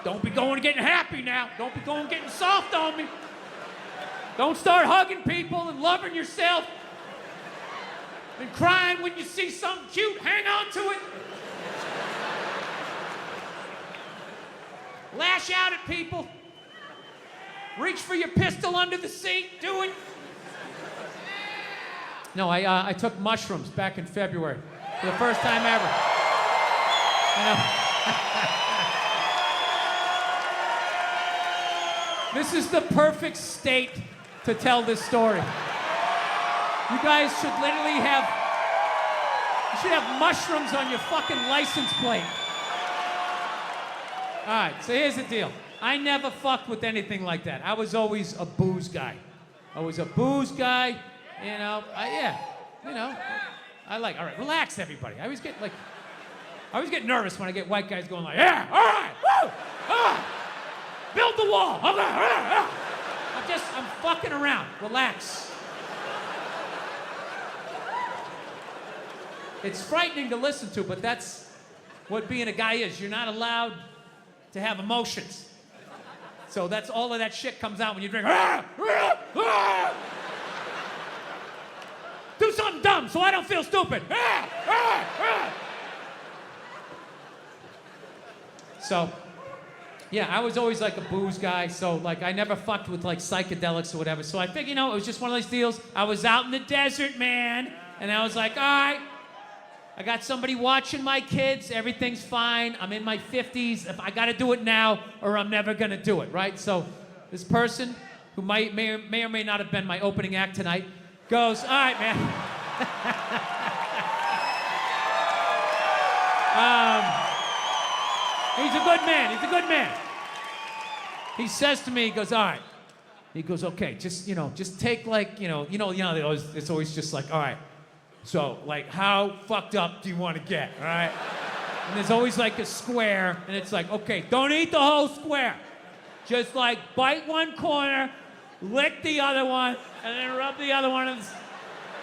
Don't be going and getting happy now. Don't be going and getting soft on me. Don't start hugging people and loving yourself and crying when you see something cute. Hang on to it. Lash out at people. Reach for your pistol under the seat. Do it. No, I took mushrooms back in February for the first time ever. You know. This is the perfect state to tell this story. You guys should literally have mushrooms on your fucking license plate. All right, so here's the deal. I never fucked with anything like that. I was always a booze guy. I was a booze guy, you know. All right, relax, everybody. I always get nervous when I get white guys going like, yeah, all right, woo, build the wall. Okay. I'm fucking around. Relax. It's frightening to listen to, but that's what being a guy is. You're not allowed to have emotions. So that's all of that shit comes out when you drink. Do something dumb so I don't feel stupid. So, yeah, I was always like a booze guy, so like I never fucked with like psychedelics or whatever. So I figured, it was just one of those deals. I was out in the desert, man, and I was like, all right, I got somebody watching my kids, everything's fine. I'm in my 50s. If I gotta do it now or I'm never gonna do it, right? So this person, who may or may not have been my opening act tonight, goes, all right, man. He's a good man. He says to me, he goes, all right. He goes, okay, just take like, it's always just like, all right. So, like, how fucked up do you want to get, all right? And there's always like a square, and it's like, okay, don't eat the whole square. Just like bite one corner, lick the other one, and then rub the other one and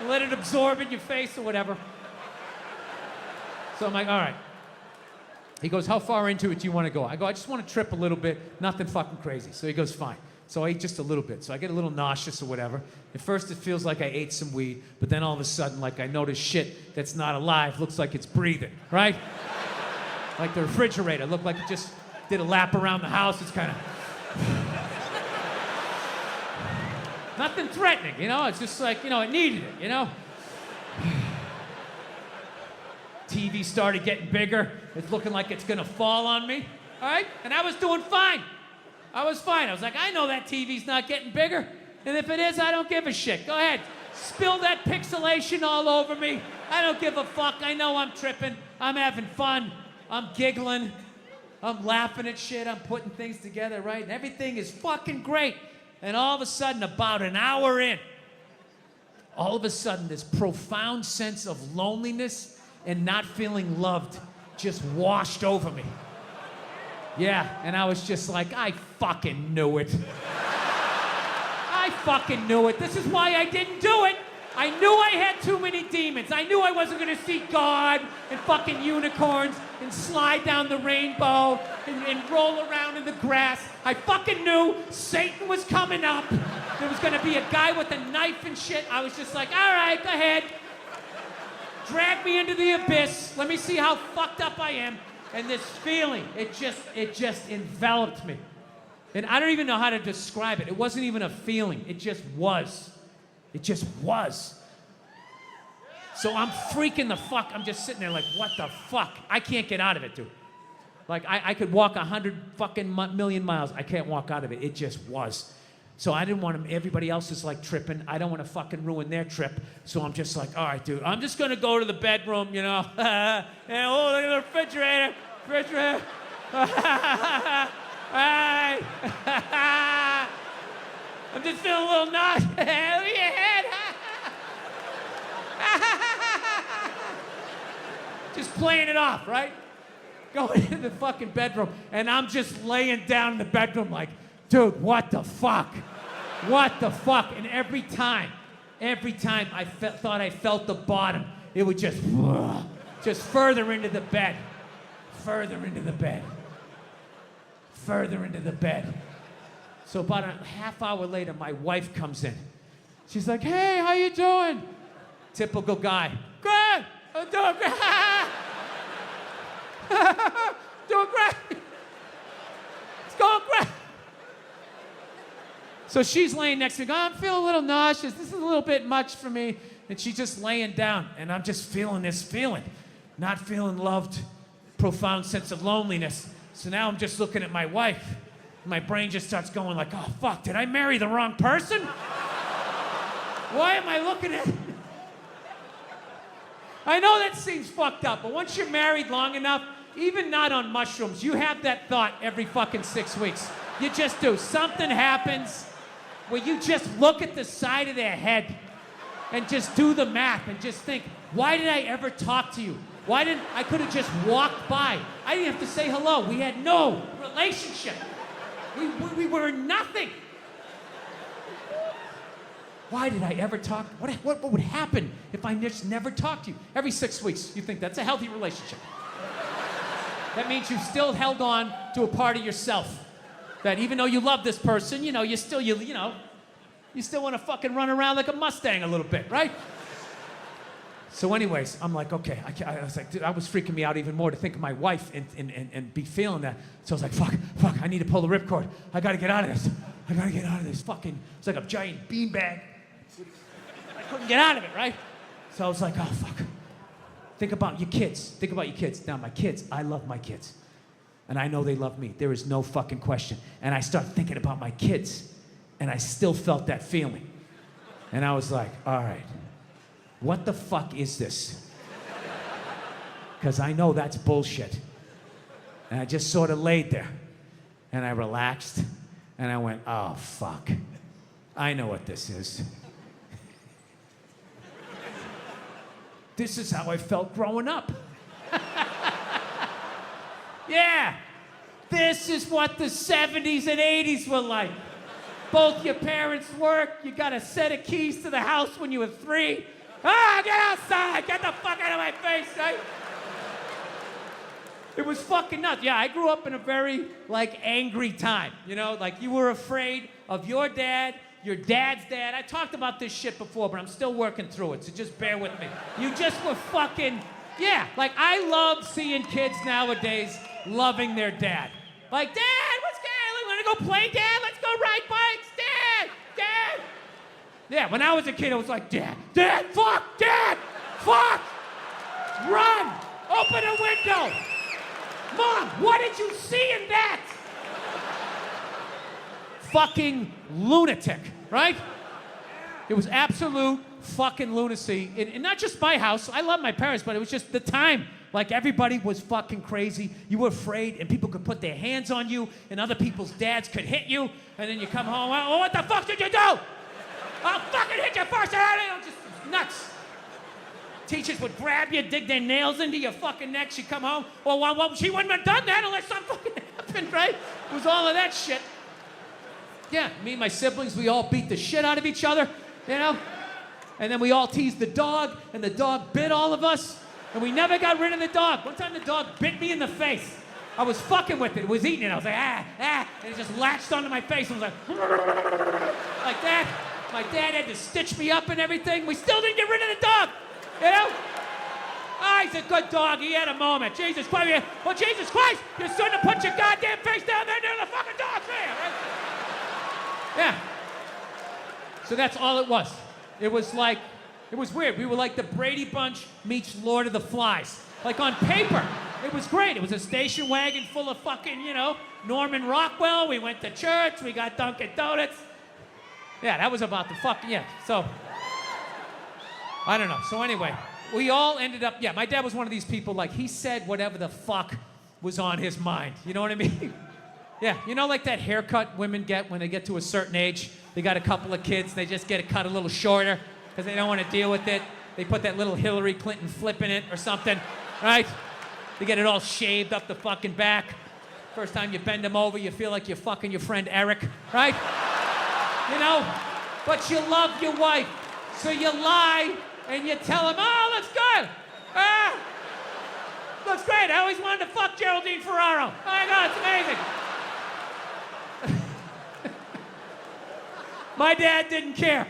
let it absorb in your face or whatever. So I'm like, all right. He goes, how far into it do you want to go? I go, I just want to trip a little bit, nothing fucking crazy. So he goes, fine. So I ate just a little bit. So I get a little nauseous or whatever. At first it feels like I ate some weed, but then all of a sudden, like I notice shit that's not alive looks like it's breathing, right? Like the refrigerator looked like it just did a lap around the house. It's kind of... Nothing threatening, It's just like, it needed it, TV started getting bigger. It's looking like it's gonna fall on me, all right? And I was doing fine. I was fine. I was like, I know that TV's not getting bigger. And if it is, I don't give a shit. Go ahead. Spill that pixelation all over me. I don't give a fuck. I know I'm tripping. I'm having fun. I'm giggling. I'm laughing at shit. I'm putting things together, right? And everything is fucking great. And all of a sudden, about an hour in, all of a sudden, this profound sense of loneliness and not feeling loved just washed over me. Yeah, and I was just like, I fucking knew it. I fucking knew it. This is why I didn't do it. I knew I had too many demons. I knew I wasn't gonna see God and fucking unicorns and slide down the rainbow and roll around in the grass. I fucking knew Satan was coming up. There was gonna be a guy with a knife and shit. I was just like, all right, go ahead. Drag me into the abyss. Let me see how fucked up I am. And this feeling, it just enveloped me. And I don't even know how to describe it. It wasn't even a feeling. It just was. It just was. So I'm freaking the fuck. I'm just sitting there like, what the fuck? I can't get out of it, dude. Like, I could walk 100 fucking million miles. I can't walk out of it. It just was. So I didn't want everybody else is like tripping. I don't want to fucking ruin their trip. So I'm just like, all right, dude, I'm just going to go to the bedroom, and oh, look at the refrigerator. Hi. I'm just feeling a little nauseous. Look at your head. Just playing it off, right? Going into the fucking bedroom, and I'm just laying down in the bedroom like, dude, what the fuck? What the fuck? And every time I thought I felt the bottom, it would just further into the bed. Further into the bed. further into the bed. So about a half hour later, my wife comes in. She's like, hey, how you doing? Typical guy. Good, I'm doing great. Doing great. It's going great. So she's laying next to me, going, I'm feeling a little nauseous. This is a little bit much for me. And she's just laying down, and I'm just feeling this feeling. Not feeling loved, profound sense of loneliness. So now I'm just looking at my wife. My brain just starts going like, oh, fuck, did I marry the wrong person? Why am I looking at... I know that seems fucked up, but once you're married long enough, even not on mushrooms, you have that thought every fucking 6 weeks. You just do. Something happens where you just look at the side of their head and just do the math and just think, why did I ever talk to you? I could have just walked by. I didn't have to say hello. We had no relationship. We were nothing. Why did I ever talk? What would happen if I just never talked to you? Every 6 weeks, you think that's a healthy relationship. That means you've still held on to a part of yourself. That even though you love this person, you still want to fucking run around like a Mustang a little bit, right? So anyways, I'm like, okay. I was like, dude, I was freaking me out even more to think of my wife and be feeling that. So I was like, fuck, I need to pull the ripcord. I gotta get out of this. I gotta get out of this fucking, it's like a giant beanbag. I couldn't get out of it, right? So I was like, oh, fuck. Think about your kids. Now, my kids, I love my kids. And I know they love me. There is no fucking question. And I start thinking about my kids. And I still felt that feeling. And I was like, all right, what the fuck is this? Because I know that's bullshit. And I just sort of laid there. And I relaxed. And I went, oh, fuck. I know what this is. This is how I felt growing up. Yeah. This is what the 70s and 80s were like. Both your parents work. You got a set of keys to the house when you were 3. Get outside. Get the fuck out of my face, right? It was fucking nuts. Yeah, I grew up in a very, angry time. You were afraid of your dad, your dad's dad. I talked about this shit before, but I'm still working through it, so just bear with me. You just were fucking, yeah. I love seeing kids nowadays loving their dad. Like, Dad, what's good? Want to go play, Dad? Let's go ride bikes, Dad. Yeah, when I was a kid, it was like, Dad, fuck, Dad, fuck. Run, open a window. Mom, what did you see in that? Fucking lunatic, right? It was absolute fucking lunacy. And not just my house. I love my parents, but it was just the time. Everybody was fucking crazy. You were afraid, and people could put their hands on you, and other people's dads could hit you, and then you come home, oh, what the fuck did you do? I'll fucking hit you first. Just nuts. Teachers would grab you, dig their nails into your fucking neck. She'd come home. Well, she wouldn't have done that unless something fucking happened, right? It was all of that shit. Yeah, me and my siblings, we all beat the shit out of each other, And then we all teased the dog, and the dog bit all of us, and we never got rid of the dog. One time the dog bit me in the face. I was fucking with it. It was eating it. I was like, and it just latched onto my face. I was like that. My dad had to stitch me up and everything. We still didn't get rid of the dog. He's a good dog. He had a moment. Jesus Christ. Well, Jesus Christ, you shouldn't have put your goddamn face down there near the fucking dog's there, right? Yeah. So that's all it was. It was weird. We were like the Brady Bunch meets Lord of the Flies. On paper, it was great. It was a station wagon full of fucking, Norman Rockwell. We went to church. We got Dunkin' Donuts. Yeah, that was about the fucking, yeah. So, I don't know. So anyway, we all ended up, yeah, my dad was one of these people, he said whatever the fuck was on his mind. You know what I mean? Yeah, that haircut women get when they get to a certain age. They got a couple of kids, they just get it cut a little shorter because they don't want to deal with it. They put that little Hillary Clinton flip in it or something, right? They get it all shaved up the fucking back. First time you bend them over, you feel like you're fucking your friend Eric, right? But you love your wife, so you lie and you tell him, oh, looks good. Looks great. I always wanted to fuck Geraldine Ferraro. Oh my God, it's amazing. My dad didn't care.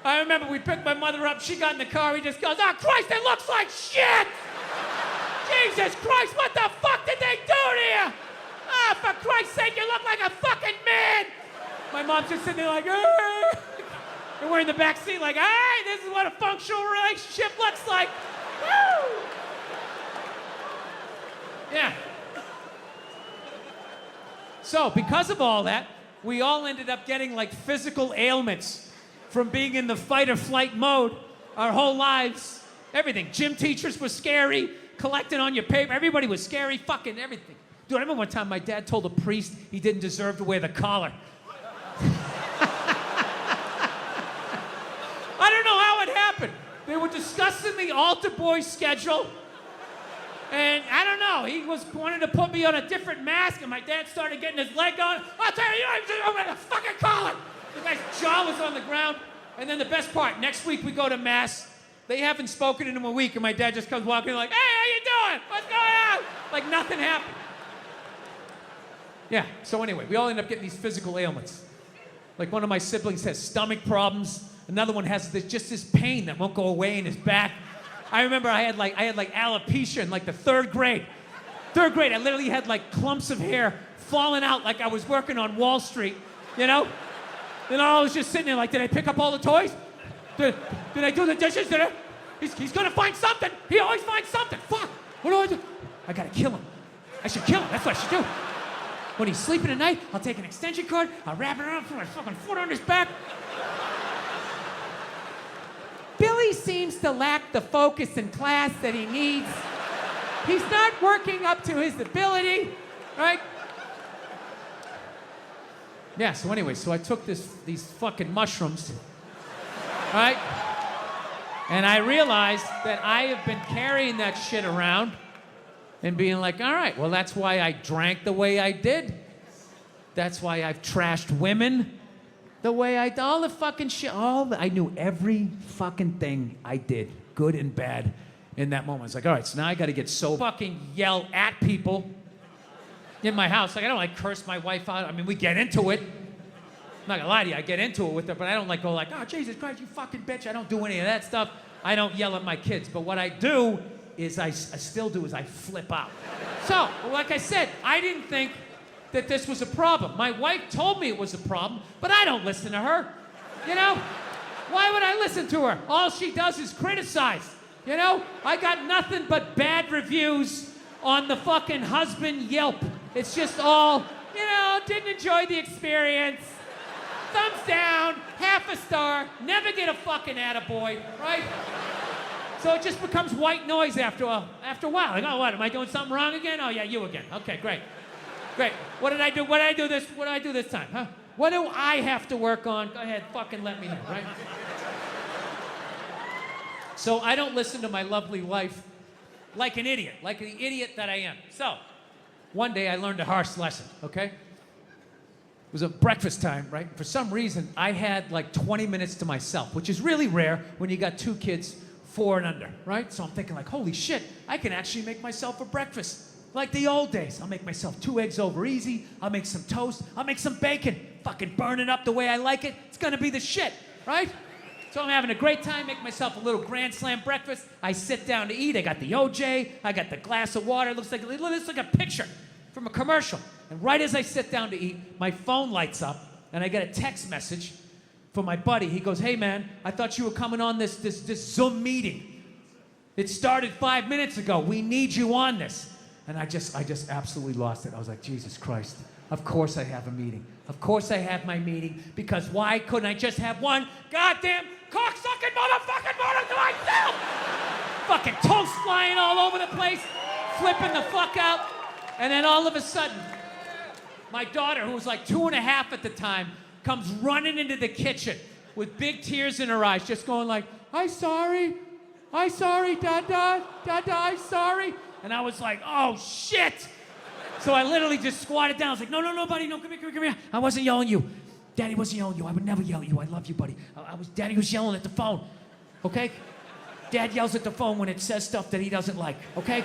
I remember we picked my mother up. She got in the car. He just goes, "Oh, Christ, it looks like shit! Jesus Christ, what the fuck did they do to you? Ah, for Christ's sake, you look like a fucking man!" My mom's just sitting there like, "Arr!" And we're in the back seat like, "All right, this is what a functional relationship looks like." Woo! Yeah. So, because of all that, we all ended up getting like physical ailments from being in the fight or flight mode our whole lives. Everything. Gym teachers were scary, collecting on your paper. Everybody was scary, fucking everything. Dude, I remember one time my dad told a priest he didn't deserve to wear the collar. I don't know how it happened. They were discussing the altar boy schedule. And I don't know, he wanted to put me on a different mask, and my dad started getting his leg on. "I'll tell you, I'm gonna fucking collar." The guy's jaw was on the ground. And then the best part, next week we go to mass. They haven't spoken in a week, and my dad just comes walking in like, "Hey, how you doing? What's going on?" Like nothing happened. Yeah, so anyway, we all end up getting these physical ailments. Like one of my siblings has stomach problems. Another one has just this pain that won't go away in his back. I remember I had like alopecia in like the third grade. Third grade, I literally had like clumps of hair falling out like I was working on Wall Street, you know? Then I was just sitting there like, did I pick up all the toys? Did I do the dishes? He's gonna find something. He always finds something. Fuck, what do I do? I gotta kill him. I should kill him, that's what I should do. When he's sleeping at night, I'll take an extension cord, I'll wrap it around, put my fucking foot on his back. Billy seems to lack the focus in class that he needs. He's not working up to his ability, right? Yeah, so anyway, so I took these fucking mushrooms, right? And I realized that I have been carrying that shit around and being like, all right, well, that's why I drank the way I did. That's why I've trashed women the way I did. All the fucking shit, I knew every fucking thing I did, good and bad, in that moment. It's like, all right, so now I gotta get so fucking yell at people in my house. Like, I don't like curse my wife out. I mean, we get into it. I'm not gonna lie to you, I get into it with her, but I don't like go like, "Oh, Jesus Christ, you fucking bitch." I don't do any of that stuff. I don't yell at my kids. But what I do is I still do is I flip out. So, like I said, I didn't think that this was a problem. My wife told me it was a problem, but I don't listen to her. You know? Why would I listen to her? All she does is criticize. You know? I got nothing but bad reviews on the fucking husband Yelp. It's just all, you know, didn't enjoy the experience. Thumbs down, half a star, never get a fucking attaboy, right? So it just becomes white noise after a while. Like, oh, what, am I doing something wrong again? Oh, yeah, you again. Okay, great. Great. What did I do? What did I do this time, huh? What do I have to work on? Go ahead, fucking let me know, right? So I don't listen to my lovely wife like an idiot, like the idiot that I am. So one day I learned a harsh lesson, okay? It was a breakfast time, right? For some reason, I had like 20 minutes to myself, which is really rare when you got 2 kids, 4 and under, right? So I'm thinking like, holy shit, I can actually make myself a breakfast. Like the old days. I'll make myself 2 eggs over easy. I'll make some toast. I'll make some bacon. Fucking burn it up the way I like it. It's gonna be the shit, right? So I'm having a great time, make myself a little grand slam breakfast. I sit down to eat. I got the OJ. I got the glass of water. It looks like a picture from a commercial. And right as I sit down to eat, my phone lights up, and I get a text message from my buddy. He goes, "Hey man, I thought you were coming on this Zoom meeting. It started 5 minutes ago. We need you on this." And I just absolutely lost it. I was like, Jesus Christ, of course I have a meeting. Of course I have my meeting, because why couldn't I just have one goddamn cocksucking motherfucking motor to myself? Fucking toast flying all over the place, flipping the fuck out. And then all of a sudden, my daughter, who was like 2.5 at the time, comes running into the kitchen with big tears in her eyes, just going like, I'm sorry, Dada, I'm sorry. And I was like, oh shit. So I literally just squatted down. I was like, no, buddy, no, come here. I wasn't yelling at you. Daddy wasn't yelling at you. I would never yell at you. I love you, buddy. Daddy was yelling at the phone, okay? Dad yells at the phone when it says stuff that he doesn't like, okay?